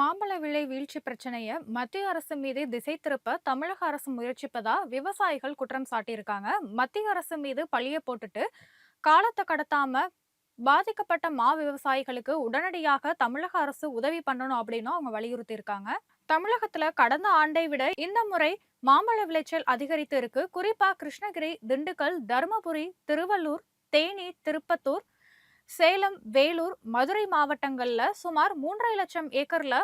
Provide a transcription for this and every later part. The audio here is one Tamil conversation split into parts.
மாம்பழ விலை வீழ்ச்சி பிரச்சனைய மத்திய அரசு மீது திசை திருப்ப தமிழக அரசு முயற்சிப்பதா விவசாயிகள் குற்றம் சாட்டியிருக்காங்க. மத்திய அரசு மீது பழிய போட்டுட்டு காலத்தை கடத்தாம பாதிக்கப்பட்ட விவசாயிகளுக்கு உடனடியாக தமிழக அரசு உதவி பண்ணணும் அப்படின்னு அவங்க வலியுறுத்தி இருக்காங்க. தமிழகத்துல கடந்த ஆண்டை விட இந்த முறை மாம்பழ விளைச்சல் அதிகரித்து இருக்கு. குறிப்பா கிருஷ்ணகிரி, திண்டுக்கல், தருமபுரி, திருவள்ளூர், தேனி, திருப்பத்தூர், சேலம், வேலூர், மதுரை மாவட்டங்கள்ல சுமார் 3,50,000 ஏக்கர்ல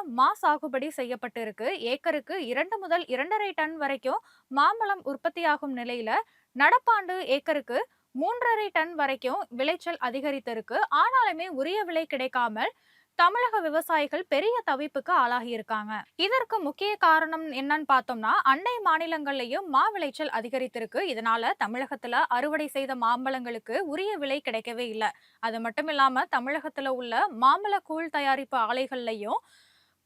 சாகுபடி செய்யப்பட்டு இருக்கு. ஏக்கருக்கு 2 முதல் 2,5 டன் வரைக்கும் மாம்பழம் உற்பத்தியாகும் நிலையில நடப்பாண்டு ஏக்கருக்கு 3,5 டன் வரைக்கும் விளைச்சல் அதிகரித்திருக்கு. ஆனாலுமே உரிய விலை கிடைக்காமல் தமிழக விவசாயிகள் பெரிய தவிப்புக்கு ஆளாகி இருக்காங்க. இதற்கு முக்கிய காரணம் என்னன்னு பார்த்தோம்னா, அண்டை மாநிலங்கள்லயும் விளைச்சல் அதிகரித்திருக்கு. இதனால தமிழகத்துல அறுவடை செய்த மாம்பழங்களுக்கு உரிய விலை கிடைக்கவே இல்லை. அது மட்டும் இல்லாம தமிழகத்துல உள்ள மாம்பழ கூழ் தயாரிப்பு ஆலைகள்லயும்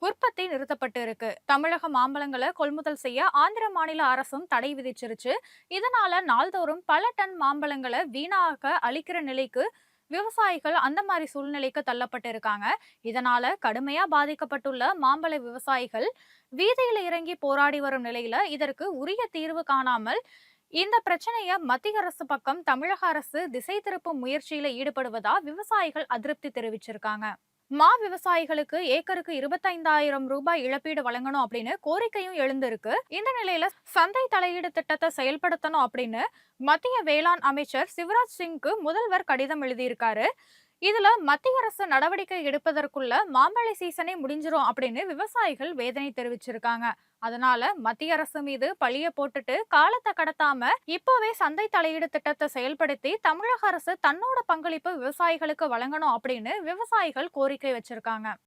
உற்பத்தி நிறுத்தப்பட்டு இருக்கு. தமிழக மாம்பழங்களை கொள்முதல் செய்ய ஆந்திர மாநில அரசும் தடை விதிச்சிருச்சு. இதனால நாள்தோறும் பல டன் மாம்பழங்களை வீணாக அளிக்கிற நிலைக்கு விவசாயிகள் அந்த மாதிரி சூழ்நிலைக்கு தள்ளப்பட்டு இருக்காங்க. இதனால கடுமையா பாதிக்கப்பட்டுள்ள மாம்பழ விவசாயிகள் வீதியில இறங்கி போராடி வரும் நிலையில இதற்கு உரிய தீர்வு காணாமல் இந்த பிரச்சனைய மத்திய அரசு பக்கம் தமிழக அரசு திசை திருப்பும் முயற்சியில ஈடுபடுவதா விவசாயிகள் அதிருப்தி தெரிவிச்சிருக்காங்க. விவசாயிகளுக்கு ஏக்கருக்கு 25,000 ரூபாய் இழப்பீடு வழங்கணும் அப்படின்னு கோரிக்கையும் எழுந்திருக்கு. இந்த நிலையில சந்தை தலையீடு திட்டத்தை செயல்படுத்தணும் அப்படின்னு மத்திய வேளாண் அமைச்சர் சிவராஜ் சிங்க்கு முதல்வர் கடிதம் எழுதியிருக்காரு. இதுல மத்திய அரசு நடவடிக்கை எடுப்பதற்குள்ள மாம்பழ சீசனே முடிஞ்சிரும் அப்படின்னு விவசாயிகள் வேதனை தெரிவிச்சிருக்காங்க. அதனால மத்திய அரசு மீது பழிய போட்டுட்டு காலத்தை கடத்தாம இப்பவே சந்தை தலையீடு திட்டத்தை செயல்படுத்தி தமிழக அரசு தன்னோட பங்களிப்பு விவசாயிகளுக்கு வழங்கணும் அப்படின்னு விவசாயிகள் கோரிக்கை வச்சிருக்காங்க.